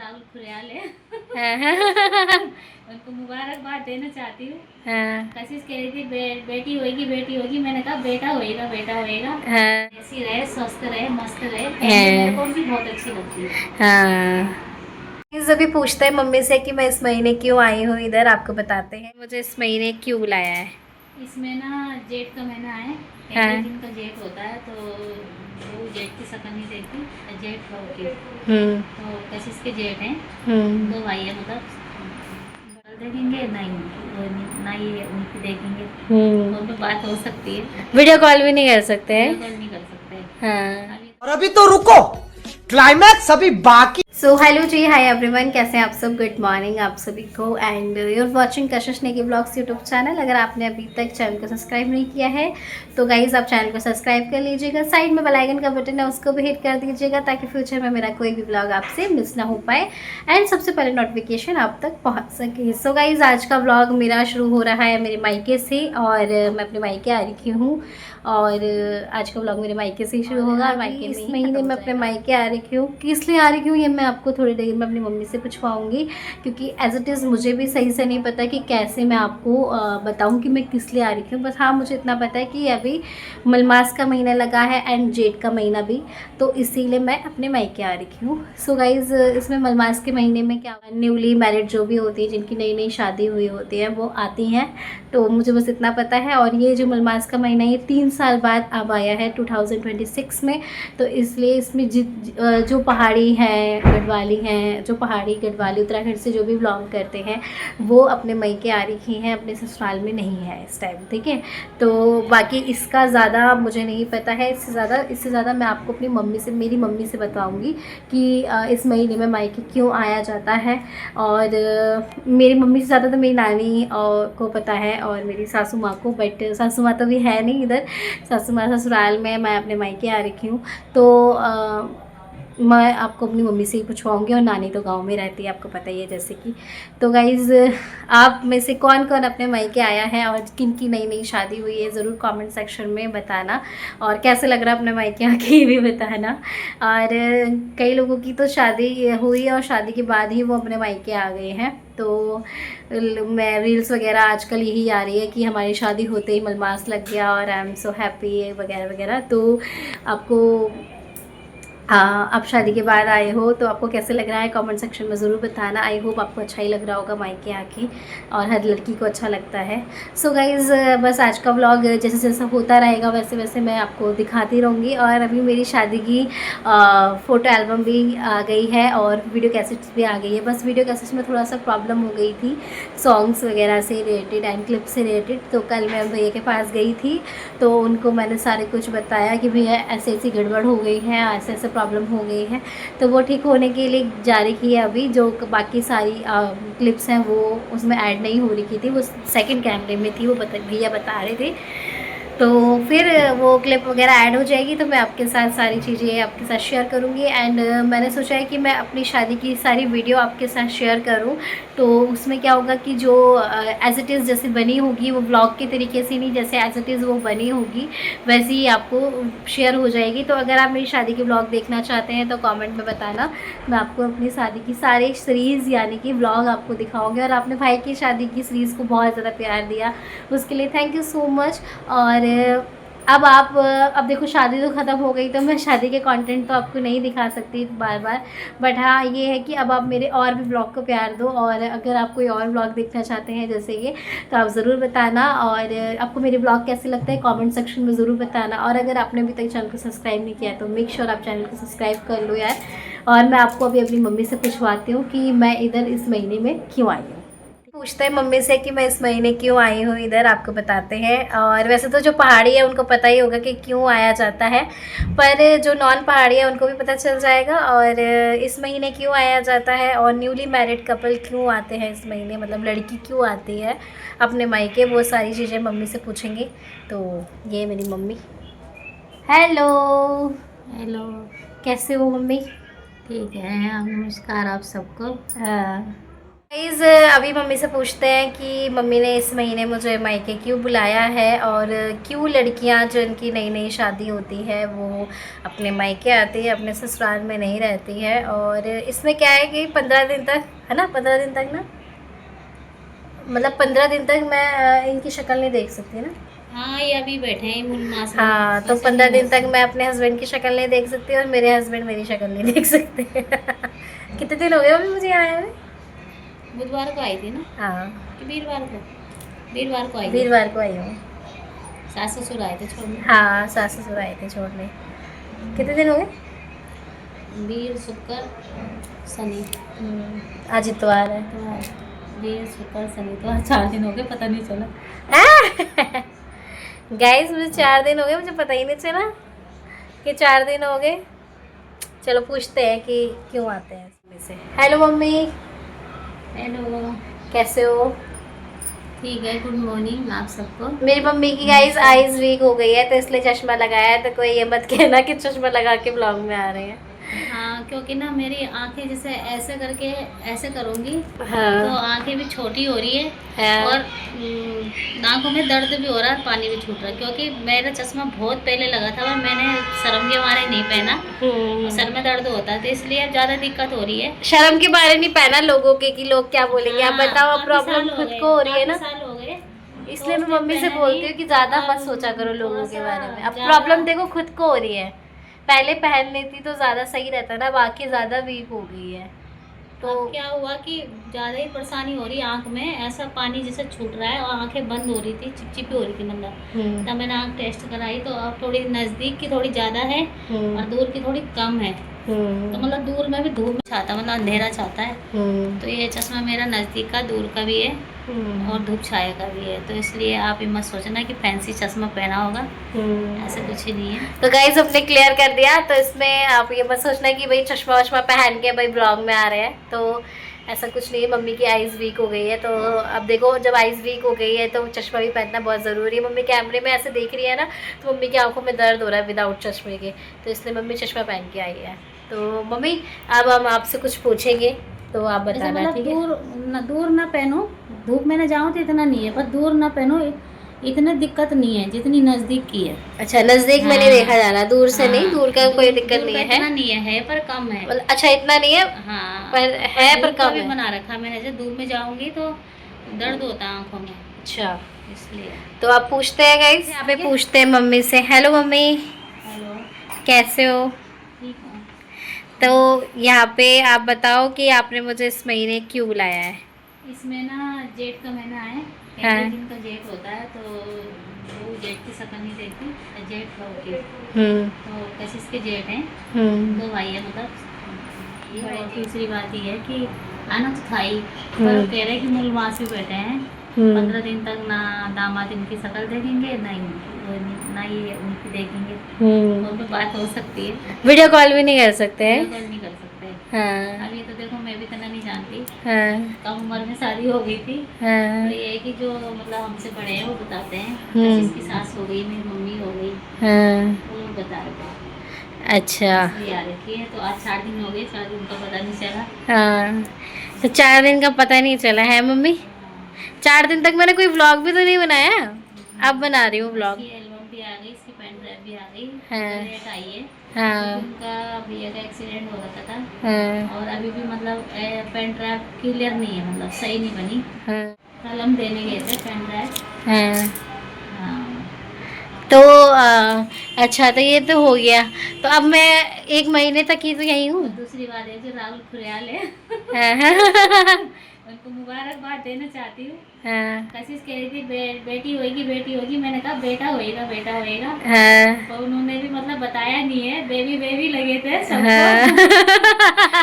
राहुल खुरियाल है। हाँ। उनको मुबारकबाद देना चाहती हूँ। हाँ। कशिश कह रही थी बेटी होगी बेटी होगी, मैंने कहा बेटा होएगा बेटा होएगा। हाँ। ऐसी रहे, स्वस्थ रहे, मस्त रहे, मेरे को भी बहुत अच्छी लगती है। हाँ। अभी पूछते हैं मम्मी से कि मैं इस महीने क्यों आई हूँ इधर, आपको बताते हैं मुझे इस महीने क्यों बुलाया है। इसमें ना जेठ का महीना है, 31 दिन का जेठ होता है, तो वो जेठ की शक्ल नहीं देखती, जेठ होती। तो कशिश के जेठ हैं, दो भाई है, मतलब बड़ा देखेंगे ना ये उनकी देखेंगे, तो उन पर बात हो सकती है। वीडियो कॉल भी नहीं कर सकते हैं। वीडियो कॉल नहीं कर सकते। हाँ। और अभी तो रुको, क्लाइमैक्स अभी बाकी। सो हेलो जी, हाय एवरीवन, कैसे हैं आप सब। गुड मॉर्निंग आप सभी को, and your watching Kashish Negi blogs YouTube channel. अगर आपने अभी तक चैनल को सब्सक्राइब नहीं किया है तो गाइज आप चैनल को सब्सक्राइब कर लीजिएगा। साइड में बेल आइकन का बटन है, उसको भी हिट कर दीजिएगा ताकि फ्यूचर में मेरा कोई भी ब्लॉग आपसे मिस ना हो पाए एंड सबसे पहले नोटिफिकेशन आप तक पहुँच सके। सो गाइज आज का ब्लॉग मेरा शुरू हो रहा है मेरे मायके से, और मैं अपने मायके आ रखी हूँ, और आज का ब्लॉग मेरे मायके से ही शुरू होगा। और मायके में इस महीने में अपने मायके आ रखी हूँ। किस लिए आ रही हूँ ये मैं आपको थोड़ी देर में अपनी मम्मी से पूछवाऊँगी, क्योंकि एज इट इज़ मुझे भी सही से नहीं पता कि कैसे मैं आपको बताऊँ कि मैं किस लिए आ रही हूँ। बस हाँ, मुझे इतना पता है कि अभी मलमास का महीना लगा है एंड जेठ का महीना भी, तो इसीलिए मैं अपने मायके आ रही हूँ। सो गाइज़ इसमें मलमास के महीने में क्या, न्यूली मैरिड जो भी होती है, जिनकी नई नई शादी हुई होती है, वो आती हैं। तो मुझे बस इतना पता है। और ये जो मलमास का महीना ये 3 साल बाद अब आया है 2026 में, तो इसलिए इसमें जो पहाड़ी हैं, गढ़वाली हैं, जो पहाड़ी गढ़वाली उत्तराखंड से जो भी बिलोंग करते हैं वो अपने मायके आ रही हैं, अपने ससुराल में नहीं है इस टाइम, ठीक है। तो बाकी इसका ज़्यादा मुझे नहीं पता है। इससे ज़्यादा मैं आपको अपनी मम्मी से, मेरी मम्मी से बताऊँगी कि इस महीने में मायके क्यों आया जाता है। और मेरी मम्मी से ज़्यादा तो मेरी नानी को पता है और मेरी सासू माँ को, बट सासू माँ तो भी है नहीं इधर, सासू माँ ससुराल में, मैं अपने मायके आ रखी हूँ। तो मैं आपको अपनी मम्मी से ही पूछवाऊँगी, और नानी तो गांव में रहती है, आपको पता ही है जैसे कि। तो गाइज़ आप में से कौन कौन अपने मायके आया है और किन की नई नई शादी हुई है ज़रूर कमेंट सेक्शन में बताना, और कैसे लग रहा है अपने मायके आके ये भी बताना। और कई लोगों की तो शादी हुई और शादी के बाद ही वो अपने मायके आ गए हैं। तो मैं रील्स वगैरह आजकल यही आ रही है कि हमारी शादी होते ही मलमास लग गया और आई एम सो हैप्पी वगैरह वगैरह। तो आपको आप शादी के बाद आए हो तो आपको कैसे लग रहा है कमेंट सेक्शन में ज़रूर बताना। आई होप आपको अच्छा ही लग रहा होगा मायके आके, और हर लड़की को अच्छा लगता है। सो गाइज़ बस आज का व्लॉग जैसे जैसा होता रहेगा वैसे वैसे मैं आपको दिखाती रहूँगी। और अभी मेरी शादी की फ़ोटो एल्बम भी आ गई है और वीडियो कैसेट्स भी आ गई है। बस वीडियो कैसेट्स में थोड़ा सा प्रॉब्लम हो गई थी सॉन्ग्स वगैरह से रिलेटेड एंड क्लिप से रिलेटेड। तो कल मैं भैया के पास गई थी तो उनको मैंने सारे कुछ बताया कि भैया ऐसे ऐसी गड़बड़ हो गई है, ऐसे ऐसे प्रॉब्लम हो गई है। तो वो ठीक होने के लिए जारी की है अभी। जो बाकी सारी क्लिप्स हैं वो उसमें ऐड नहीं हो रही थी, वो सेकंड कैमरे में थी, वो भैया बता रहे थे। तो फिर वो क्लिप वगैरह ऐड हो जाएगी तो मैं आपके साथ सारी चीज़ें आपके साथ शेयर करूँगी। एंड मैंने सोचा है कि मैं अपनी शादी की सारी वीडियो आपके साथ शेयर करूँ। तो उसमें क्या होगा कि जो एज इट इज़ जैसे बनी होगी वो ब्लॉग के तरीके से नहीं, जैसे एज इट इज़ वो बनी होगी वैसे ही आपको शेयर हो जाएगी। तो अगर आप मेरी शादी के ब्लॉग देखना चाहते हैं तो कमेंट में बताना, मैं आपको अपनी शादी की सारी सीरीज़ यानी कि ब्लॉग आपको दिखाऊँगी। और आपने भाई की शादी की सीरीज़ को बहुत ज़्यादा प्यार दिया, उसके लिए थैंक यू सो मच। और अब देखो शादी तो ख़त्म हो गई तो मैं शादी के कंटेंट तो आपको नहीं दिखा सकती बार बार, बट हाँ ये है कि अब आप मेरे और भी ब्लॉग को प्यार दो। और अगर आप कोई और ब्लॉग देखना चाहते हैं जैसे ये तो आप ज़रूर बताना। और आपको मेरे ब्लॉग कैसे लगता है कमेंट सेक्शन में ज़रूर बताना। और अगर आपने अभी तक चैनल को सब्सक्राइब नहीं किया तो मेक श्योर आप चैनल को सब्सक्राइब कर लो यार। और मैं आपको अभी अपनी मम्मी से पूछवाती हूँ कि मैं इधर इस महीने में क्यों आई हूँ। पूछते हैं मम्मी से कि मैं इस महीने क्यों आई हूँ इधर, आपको बताते हैं। और वैसे तो जो पहाड़ी है उनको पता ही होगा कि क्यों आया जाता है, पर जो नॉन पहाड़ी है उनको भी पता चल जाएगा और इस महीने क्यों आया जाता है। और न्यूली मैरिड कपल क्यों आते हैं इस महीने, मतलब लड़की क्यों आती है अपने मायके, वो सारी चीज़ें मम्मी से पूछेंगे। तो ये मेरी मम्मी। हेलो। हेलो। कैसे हो मम्मी? ठीक है, नमस्कार आप सबको। हाँ। गाइस अभी मम्मी से पूछते हैं कि मम्मी ने इस महीने मुझे मायके क्यों बुलाया है और क्यों लड़कियां जो इनकी नई नई शादी होती है वो अपने मायके आती है, अपने ससुराल में नहीं रहती है। और इसमें क्या है कि 15 दिन तक है ना, 15 दिन तक ना, मतलब 15 दिन तक मैं इनकी शक्ल नहीं देख सकती ना। हाँ, ये अभी बैठे हैं मूल मास में। हाँ, तो 15 दिन तक मैं अपने हस्बैंड की शक्ल नहीं देख सकती और मेरे हस्बैंड मेरी शक्ल नहीं देख सकते। कितने दिन हो गए अभी मुझे यहाँ आए हुए? बुधवार को आई थी ना हाँ, कि वीरवार को? वीरवार को आई थी। वीरवार को आई हूँ। सास ससुर आए थे छोड़ने। हाँ, सास ससुर आए थे छोड़ने। कितने दिन हो गए? वीर शुक्र शनि। आज इतवार है। तो वीर शुक्र शनि तो आज 4 दिन हो गए, पता नहीं चला। गाइस मुझे 4 दिन हो गए, मुझे पता ही नहीं चला कि 4 दिन हो गए। चलो पूछते हैं कि क्यों आते हैं इसमें से। हेलो मम्मी, हेलो, कैसे हो? ठीक है, गुड मॉर्निंग आप सबको। मेरी मम्मी की गाइस आईज वीक हो गई है तो इसलिए चश्मा लगाया है, तो कोई ये मत कहना कि चश्मा लगा के ब्लॉग में आ रहे हैं। हाँ, क्योंकि ना मेरी आंखें जैसे ऐसे करके ऐसे करूँगी हाँ, तो आंखें भी छोटी हो रही है हाँ। और आंखों में दर्द भी हो रहा है, पानी भी छूट रहा है। क्योंकि मेरा चश्मा बहुत पहले लगा था और मैंने शर्म के मारे नहीं पहना और सर में दर्द होता है, तो इसलिए अब ज़्यादा दिक्कत हो रही है। शर्म के बारे नहीं पहना लोगों के कि लोग क्या बोलेंगे। आप हाँ, बताओ, काफी प्रॉब्लम साल हो खुद गए, को हो रही है ना, काफी साल हो गए, इसलिए तो मैं उसने मम्मी से पहना बोलती नहीं। हूँ कि ज़्यादा और मत सोचा करो लोगों के थोड़ा बारे में। सा अब ज़्यादा- प्रॉब्लम देखो खुद को हो रही है, पहले पहन लेती तो ज़्यादा सही रहता ना, बाकी ज़्यादा वीक हो गई है तो अब क्या हुआ कि ज़्यादा ही परेशानी हो रही है, आँख में ऐसा पानी जैसे छूट रहा है और आंखें बंद हो रही थी, चिपचिपी हो रही थी मतलब। तब मैंने आँख टेस्ट कराई तो अब थोड़ी नज़दीक की थोड़ी ज़्यादा है और दूर की थोड़ी कम है। तो मतलब दूर में भी धूप छाता, मतलब अंधेरा छाता है, तो ये चश्मा मेरा नज़दीक का, दूर का भी है और धूप छाया का भी है। तो इसलिए आप ये मत सोचना कि फैंसी चश्मा पहना होगा, ऐसा कुछ ही नहीं है। तो गाइस हमने क्लियर कर दिया, तो इसमें आप ये मत सोचना कि भाई चश्मा वश्मा पहन के भाई ब्लॉग में आ रहे हैं, तो ऐसा कुछ नहीं है। मम्मी की आइज़ वीक हो गई है, तो अब देखो जब आइज़ वीक हो गई है तो चश्मा भी पहनना बहुत ज़रूरी है। मम्मी कैमरे में ऐसे देख रही है ना, तो मम्मी की आंखों में दर्द हो रहा है विदाउट चश्मे के, तो इसलिए मम्मी चश्मा पहन के आई है। तो मम्मी अब हम आपसे कुछ पूछेंगे तो आप जैसे बताना, मतलब ठीक है? दूर ना पहनो, धूप में ना जाऊँ तो इतना नहीं है, पर दूर ना पहनो, इतनी दिक्कत नहीं है जितनी नज़दीक की है। अच्छा, नज़दीक में नहीं हाँ। देखा जा रहा, दूर से नहीं, हाँ, दूर का कोई दिक्कत दूर नहीं का है इतना नहीं है पर कम है। मतलब अच्छा इतना नहीं है, हाँ, पर है पर दूर का कम भी है। बना रखा मैंने, जैसे दूर में जाऊंगी तो दर्द होता है आंखों में, अच्छा, इसलिए। तो आप पूछते हैं गाइस, यहाँ पे पूछते हैं मम्मी से। हेलो मम्मी, हेलो, कैसे हो? ठीक है। तो यहाँ पे आप बताओ कि आपने मुझे इस महीने क्यों बुलाया है? इसमें ना जेठ का महीना है, हाँ। 31 दिन का जेठ होता है, तो वो जेठ की शक्ल नहीं देखती, जेठ होती है। तो कशिश के जेठ हैं, 2 भाई है मतलब। ये और तीसरी बात ये है कि आना तो था ही, पर वो कह रहे हैं कि मूलवास भी बैठे हैं, 15 दिन तक ना दामाद इनकी शक्ल देखेंगे ना ये उनकी देखेंगे। फोन पे बात हो सकती है, वीडियो कॉल भी नहीं कर सकते हैं? वीडियो कॉल नहीं कर सकते। हाँ, अभी तो देखो मैं भी इतना नहीं जानती, हाँ, कम उम्र में शादी हो गई थी। हाँ, तो ये है कि जो मतलब हमसे बड़े हैं वो बताते हैं, कशिश की सास हो गई, मेरी मम्मी हो गई, हाँ, वो लोग बता रहे थे। अच्छा, इसलिए आ रखी है, तो आज 4 दिन हो गए, 4 दिन का पता नहीं चला। हाँ, तो 4 दिन का पता नहीं चला है मम्मी? 4 दिन तक मैंने कोई व्लॉग भी तो नहीं बनाया, अब बना रही हूँ व्लॉग। इसकी एल्बम भी आ गई, इसकी पेन ड्राइव भी आ गई, हाँ। डेट आई है। हाँ, उनका भैया का एक्सीडेंट हो रखा था हाँ, और अभी भी मतलब पेन ड्राइव क्लियर नहीं है, मतलब सही नहीं बनी। हाँ, कल हम देने गए थे पेन ड्राइव। हाँ। हाँ, तो अच्छा, तो ये तो हो गया, तो अब मैं 1 महीने तक ही तो यही हूँ। और दूसरी बात है जो राहुल खुरियाल है, हाँ, उनको मुबारकबाद देना चाहती हूँ। हाँ, कशिश कह रही थी बेटी होगी, बेटी होगी, मैंने कहा बेटा होएगा, बेटा होएगा। हाँ, तो उन्होंने भी मतलब बताया नहीं है, बेबी बेबी लगे थे सबको। हाँ,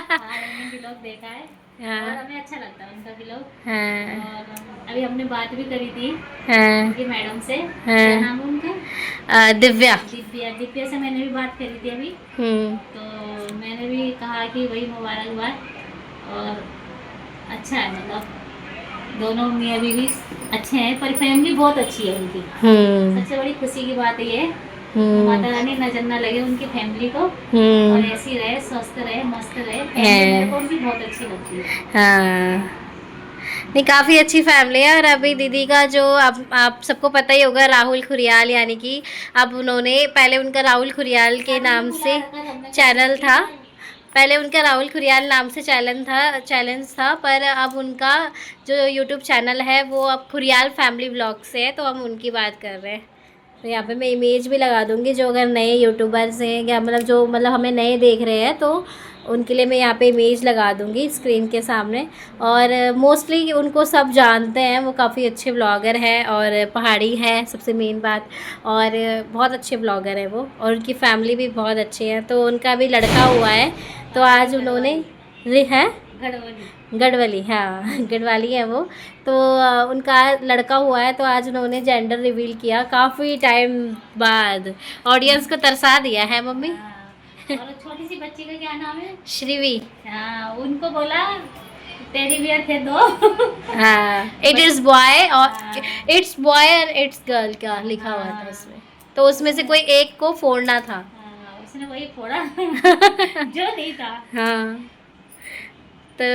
हाँ, मैंने ब्लॉग देखा है हाँ, और हमें अच्छा लगता है उनका ब्लॉग। हाँ, और अभी हमने बात भी करी थी हाँ, उनकी मैडम से, हाँ। क्या नाम है उनका? दिव्या। दिव्या से मैंने भी बात करी थी अभी। तो मैंने भी कहा कि वही मुबारकबाद, और अच्छा है मतलब दोनों मियाँ बीवी अच्छे हैं, पर फैमिली बहुत अच्छी है उनकी। सबसे बड़ी खुशी की बात ये है, माता रानी नजर न लगे उनकी फैमिली को, और ऐसी रहे, स्वस्थ रहे, मस्त रहे। फैमिली मेरे को उनकी बहुत अच्छी लगती है। हाँ, नहीं, काफ़ी अच्छी फैमिली है। और अभी दीदी का जो आप सबको पता ही होगा, राहुल खुरियाल, यानी कि अब उन्होंने, पहले उनका राहुल खुरियाल के नाम से चैनल था, पहले उनका राहुल खुरियाल नाम से चैलेंज था, पर अब उनका जो यूट्यूब चैनल है वो अब खुरियाल फैमिली व्लॉग से है, तो हम उनकी बात कर रहे हैं। तो यहाँ पे मैं इमेज भी लगा दूँगी, जो अगर नए यूट्यूबर्स हैं या जो हमें नए देख रहे हैं, तो उनके लिए मैं यहाँ पे इमेज लगा दूँगी स्क्रीन के सामने। और मोस्टली उनको सब जानते हैं, वो काफ़ी अच्छे ब्लॉगर हैं और पहाड़ी है सबसे मेन बात, और बहुत अच्छे ब्लॉगर हैं वो, और उनकी फैमिली भी बहुत अच्छी है। तो उनका भी लड़का हुआ है, तो आज उन्होंने गढ़वाली, हाँ गढ़वाली है वो, तो उनका लड़का हुआ है, तो आज उन्होंने जेंडर रिवील किया काफ़ी टाइम बाद, ऑडियंस को तरसा दिया है मम्मी। और छोटी सी बच्ची का क्या नाम है? श्रीवी। हाँ, उनको बोला टेडी बियर थे दो। हाँ, इट इज़ बॉय और इट्स बॉय और इट्स गर्ल का लिखा हुआ था उसमें, तो उसमें से कोई एक को फोड़ना था। उसने वही फोड़ा जो नहीं था। हाँ, तो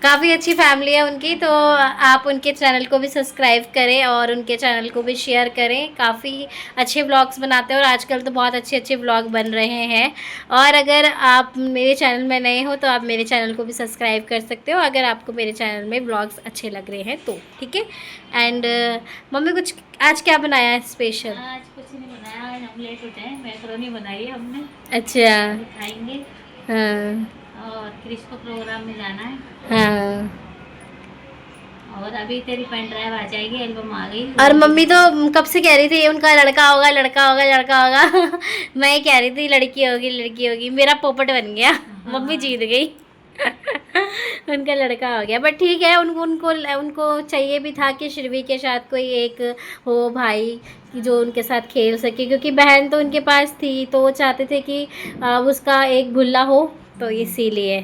काफ़ी अच्छी फैमिली है उनकी, तो आप उनके चैनल को भी सब्सक्राइब करें और उनके चैनल को भी शेयर करें। काफ़ी अच्छे व्लॉग्स बनाते हैं और आजकल तो बहुत अच्छे अच्छे व्लॉग बन रहे हैं। और अगर आप मेरे चैनल में नए हो तो आप मेरे चैनल को भी सब्सक्राइब कर सकते हो, अगर आपको मेरे चैनल में व्लॉग्स अच्छे लग रहे हैं तो, ठीक है। एंड मम्मी, कुछ आज क्या बनाया है स्पेशल? आज कुछ नहीं बनाया, हम लेट उठे हैं, मैकरोनी बनाई है हमने। अच्छा, खाएंगे। हाँ और क्रिश को प्रोग्राम में जाना है। हाँ। और अभी तेरी पेन ड्राइव आ जाएगी, एल्बम आ गई। और मम्मी तो कब से कह रही थी उनका लड़का होगा, लड़का होगा, लड़का होगा। मैं कह रही थी लड़की होगी, लड़की होगी, मेरा पोपट बन गया। मम्मी जीत गई। उनका लड़का हो गया, बट ठीक है, उनको चाहिए भी था कि श्रीवी के साथ कोई एक हो भाई कि जो उनके साथ खेल सके, क्योंकि बहन तो उनके पास थी, तो वो चाहते थे कि उसका एक गुल्ला हो, तो इसीलिए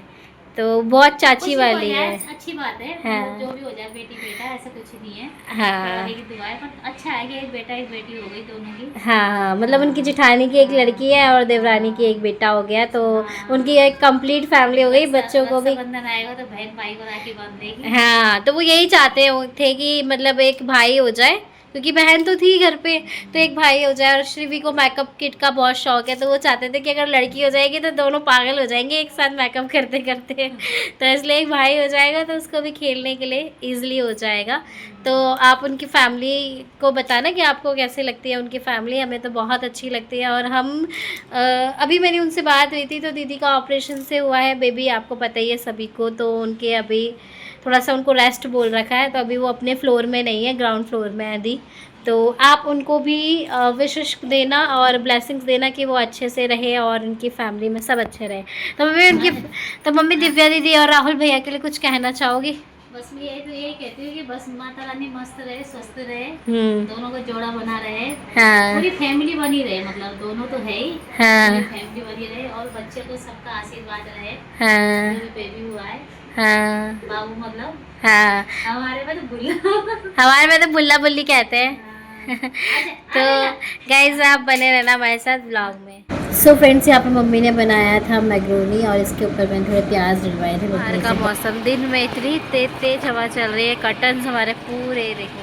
तो बहुत चाची वाली है। अच्छी बात है। हाँ। जो भी हो जाए, बेटी बेटा ऐसा कुछ नहीं है। हाँ, की दुआ है, पर अच्छा है कि एक बेटा एक बेटी हो गई दोनों की। हाँ, मतलब उनकी जेठानी की एक लड़की है और देवरानी की एक बेटा हो गया, तो उनकी एक कंप्लीट फैमिली हो गई। बच्चों को भी बंधन आएगा तो बहन भाई को राखी बांध देगी। हाँ, तो वो यही चाहते थे कि मतलब एक भाई हो जाए, क्योंकि बहन तो थी घर पे, तो एक भाई हो जाए। और श्रीवी को मेकअप किट का बहुत शौक है, तो वो चाहते थे कि अगर लड़की हो जाएगी तो दोनों पागल हो जाएंगे एक साथ मेकअप करते करते। तो इसलिए एक भाई हो जाएगा तो उसको भी खेलने के लिए ईजिली हो जाएगा। तो आप उनकी फैमिली को बताना कि आपको कैसे लगती है उनकी फैमिली। हमें तो बहुत अच्छी लगती है। और हम अभी मेरी उनसे बात हुई थी, तो दीदी का ऑपरेशन से हुआ है बेबी, आपको पता ही है सभी को, तो उनके अभी थोड़ा सा उनको रेस्ट बोल रखा है, तो अभी वो अपने फ्लोर में नहीं है, ग्राउंड फ्लोर में है दी। तो आप उनको भी विशेष देना और ब्लेसिंग्स देना कि वो अच्छे से रहे और उनकी फैमिली में सब अच्छे रहे। तो मम्मी दिव्या दीदी और राहुल भैया के लिए कुछ कहना चाहोगी? बस मैं यही कहती हूँ कि बस माता रानी मस्त रहे, स्वस्थ रहे, दोनों का जोड़ा बना रहे। हाँ, पूरी फैमिली बनी रहे, मतलब दोनों तो है ही। हाँ, पूरी फैमिली बनी रहे और बच्चे को सबका आशीर्वाद रहे। हाँ, जो भी बेबी हुआ है, हाँ, बाबू मतलब, हाँ, हमारे में तो हमारे में तो बुल्ला बुल्ली कहते हैं। तो गाइज आप बने रहना हमारे साथ ब्लॉग में। सो फ्रेंड्स, यहाँ पे मम्मी ने बनाया था मैक्रोनी और इसके ऊपर मैंने थोड़े प्याज डलवाए थे। बाहर का मौसम, दिन में इतनी तेज हवा चल रही है, कर्टन्स हमारे पूरे देखो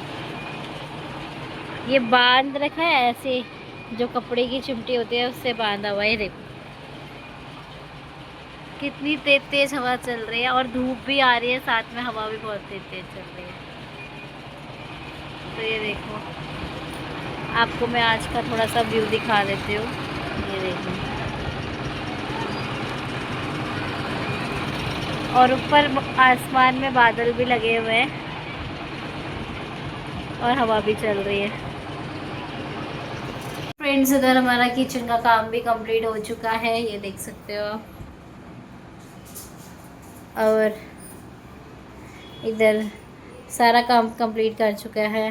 ये बांध रखा है ऐसे, जो कपड़े की चिमटी होती है उससे बांधा हुआ है। देखो कितनी तेज हवा चल रही है और धूप भी आ रही है, साथ में हवा भी बहुत तेज चल रही है। तो ये देखो, आपको मैं आज का थोड़ा सा व्यू दिखा देती हूँ। ये देखो, और ऊपर आसमान में बादल भी लगे हुए हैं और हवा भी चल रही है। फ्रेंड्स, इधर हमारा किचन का काम भी कंप्लीट हो चुका है, ये देख सकते हो। और इधर सारा काम कंप्लीट कर चुका है।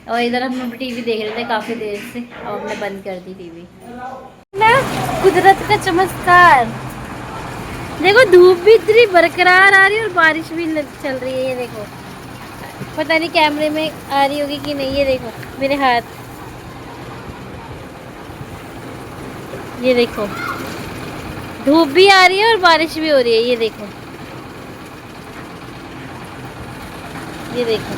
और इधर हम टीवी देख रहे थे काफ़ी देर से, और हमने बंद कर दी टीवी ना। कुदरत का चमत्कार देखो, धूप भी इतनी बरकरार आ रही है और बारिश भी चल रही है। ये देखो, पता नहीं कैमरे में आ रही होगी कि नहीं। ये देखो मेरे हाथ, ये देखो धूप भी आ रही है और बारिश भी हो रही है। ये देखो, ये देखो,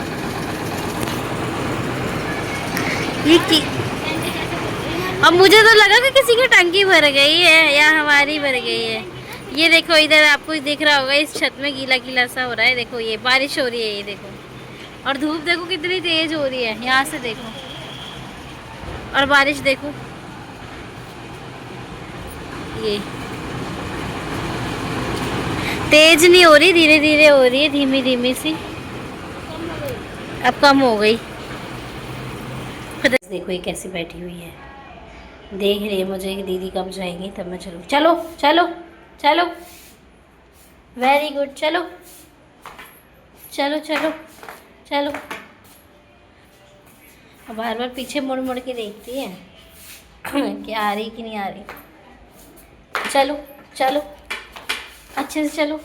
ये की अब मुझे तो लगा कि किसी की टंकी भर गई है या हमारी भर गई है। ये देखो, इधर आपको दिख रहा होगा, इस छत में गीला गीला सा हो रहा है। देखो, ये बारिश हो रही है, ये देखो। और धूप देखो कितनी तेज हो रही है, यहाँ से देखो। और बारिश देखो, ये तेज नहीं हो रही, धीरे धीरे हो रही है, धीमी धीमी सी। अब कम हो गई। देखो ये कैसी बैठी हुई है, देख रही है मुझे कि दीदी कब जाएंगी तब मैं चलूँ। चलो चलो चलो, वेरी गुड, चलो चलो चलो चलो। अब बार बार पीछे मुड़ मुड़ के देखती है कि आ रही कि नहीं आ रही। चलो चलो, अच्छे से चलो,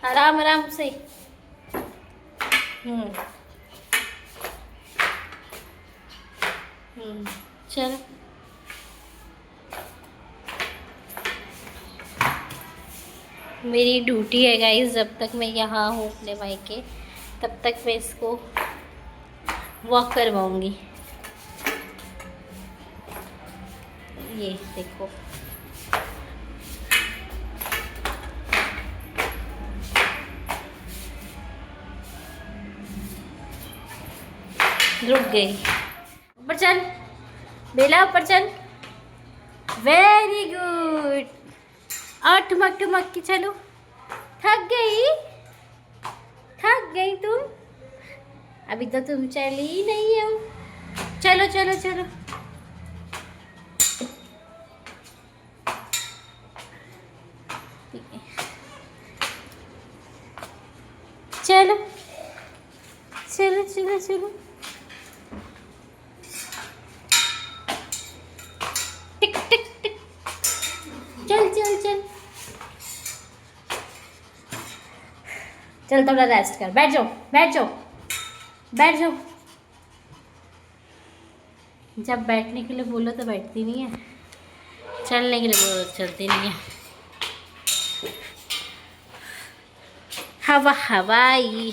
आराम आराम से। चलो। मेरी ड्यूटी है गाइस, जब तक मैं यहाँ हूँ अपने मायके तब तक मैं इसको वॉक करवाऊँगी। ये देखो, रुक गई। ऊपर चल बेला, ऊपर चल, वेरी गुड। और ठुमक ठुमक के चलो। थक गई तुम, अभी तो तुम चली ही नहीं हो। चलो चलो चलो, चलो चलो चलो चलो। टिक टिक टिक, चल चल चल चल, थोड़ा रेस्ट कर, बैठ जाओ बैठ जाओ बैठ जाओ। जब बैठने के लिए बोलो तो बैठती नहीं है, चलने के लिए बोलो तो चलती नहीं है। हवा हवाई